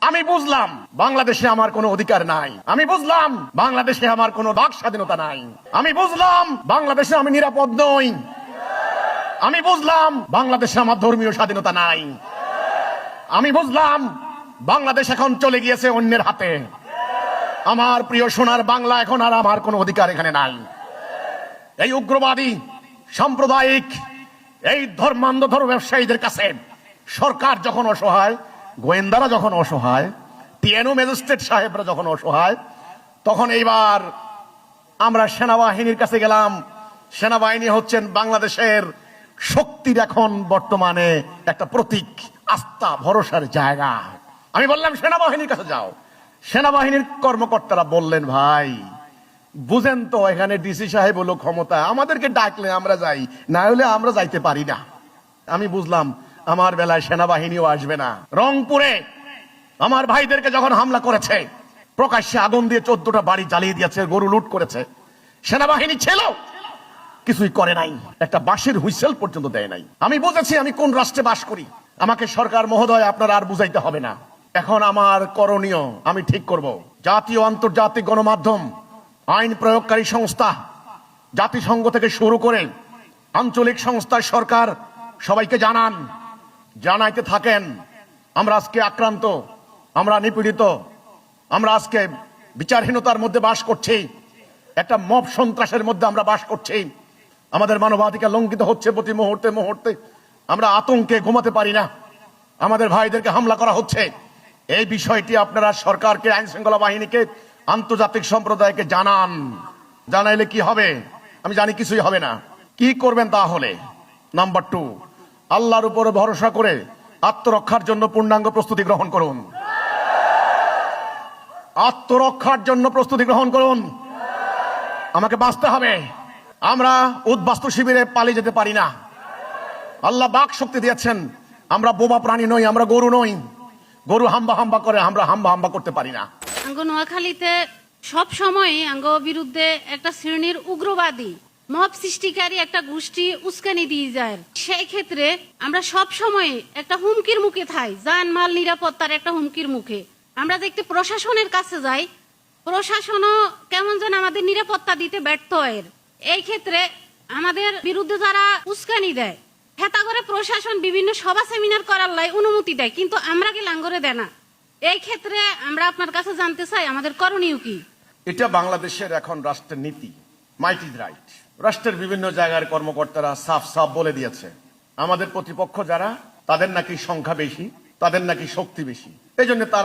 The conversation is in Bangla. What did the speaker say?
আমি বুঝলাম বাংলাদেশে আমার কোনো অধিকার নাই, আমি বুঝলাম বাংলাদেশে আমার কোনো বাক স্বাধীনতা নাই, আমি বুঝলাম বাংলাদেশে আমি নিরাপদ নই, আমি বুঝলাম বাংলাদেশে আমার ধর্মীয় স্বাধীনতা নাই, আমি বুঝলাম বাংলাদেশ এখন চলে গিয়েছে অন্যের হাতে। আমার প্রিয় সোনার বাংলা, এখন আর আমার কোনো অধিকার এখানে নাই। এই উগ্রবাদী সাম্প্রদায়িক এই ধর্মান্ধ ধর্ম ব্যবসায়ীদের কাছে সরকার যখন অসহায়, গোয়েন্দারা যখন অসহায়, টিএনও ম্যাজিস্ট্রেট সাহেবরা যখন অসহায়, তখন এইবার আমরা সেনাবাহিনীর কাছে গেলাম। সেনাবাহিনী হচ্ছেন বাংলাদেশের শক্তির এখন বর্তমানে একটা প্রতীক, আস্থা ভরসার জায়গা। আমি বললাম সেনাবাহিনীর কাছে যাও। সেনাবাহিনীর কর্মকর্তারা বললেন, ভাই বুঝেন তো, এখানে ডিসি সাহেব হলো ক্ষমতা, আমাদেরকে ডাকলে আমরা যাই, না হলে আমরা যাইতে পারি না। আমি বুঝলাম আমার বেলায় সেনাবাহিনীও আসবে না। রংপুরে আমার ভাইদেরকে যখন হামলা করেছে, প্রকাশ্যে আগুন দিয়ে 14টা বাড়ি জ্বালিয়ে দিয়েছে, গরু লুট করেছে, সেনাবাহিনী ছিল কিছুই করে নাই, একটা বাঁশের হুইসেল পর্যন্ত দেয় নাই। আমি বুঝেছি আমি কোন রাষ্ট্রে বাস করি। আমাকে সরকার মহোদয় আপনারা আর বুঝাইতে হবে না। এখন আমার করণীয় আমি ঠিক করব। জাতীয় আন্তর্জাতিক গণমাধ্যম, আইন প্রয়োগকারী সংস্থা, জাতিসংঘ থেকে শুরু করে আঞ্চলিক সংস্থার সরকার সবাইকে জানান, জানাইতে থাকেন আমরা আজকে আক্রান্ত, আমরা নিপীড়িত, আমরা আজকে বিচারহীনতার মধ্যে বাস করছি, একটা মব সন্ত্রাসের মধ্যে আমরা বাস করছি, আমাদের মানবাধিকার লঙ্ঘিত হচ্ছে প্রতি মুহূর্তে মুহূর্তে, আমরা আতঙ্কে ঘুমাতে পারি না, আমাদের ভাইদেরকে হামলা করা হচ্ছে। এই বিষয়টি আপনারা সরকারকে, আইন শৃঙ্খলা বাহিনীকে, আন্তর্জাতিক সম্প্রদায়কে জানান। জানাইলে কি হবে? আমি জানি কিছুই হবে না। কি করবেন তাহলে? নাম্বার 2, আল্লাহর উপরে ভরসা করে আত্মরক্ষার জন্য পূর্ণাঙ্গ প্রস্তুতি গ্রহণ করুন। আত্মরক্ষার জন্য প্রস্তুতি গ্রহণ করুন। আমাকে বাঁচতে হবে। আমরা উদ্বাস্তু শিবিরে পালিয়ে যেতে পারি না। আল্লাহ বাক শক্তি দিয়েছেন। আমরা বোবা প্রাণী নই, আমরা গরু নই। গরু হাম্বা হাম্বা করে, আমরা হাম্বা হাম্বা করতে পারি না। আঙ্গ নোয়াখালীতে সব সময় আঙ্গ বিরুদ্ধে একটা শ্রেণীর উগ্রবাদী মব সৃষ্টিকারী একটা গোষ্ঠী উস্কানি দিয়ে যায়। সেই ক্ষেত্রে আমরা সব সময় একটা হুমকির মুখে থাই, জানমাল নিরাপত্তার একটা হুমকির মুখে। আমরা দেখতে প্রশাসনের কাছে যাই, প্রশাসনও কেমন যেন আমাদের নিরাপত্তা দিতে ব্যর্থ হয়। এই ক্ষেত্রে আমাদের বিরুদ্ধে যারা উস্কানি দেয়, হেতা করে প্রশাসন বিভিন্ন সভা সেমিনার করার লাই অনুমতি দেয়, কিন্তু আমরা কি লাঙ্গরে দেয় না। এই ক্ষেত্রে আমরা আপনার কাছে জানতে চাই আমাদের করণীয় কি? এটা বাংলাদেশের এখন রাষ্ট্রের নীতি, মাইট ইজ রাইট। রাষ্ট্রের বিভিন্ন জায়গার কর্মকর্তারা সাফ সাফ বলে দিয়েছে, আমাদের প্রতিপক্ষ যারা, তাদের নাকি সংখ্যা বেশি, তাদের নাকি শক্তি বেশি, এই জন্য তারা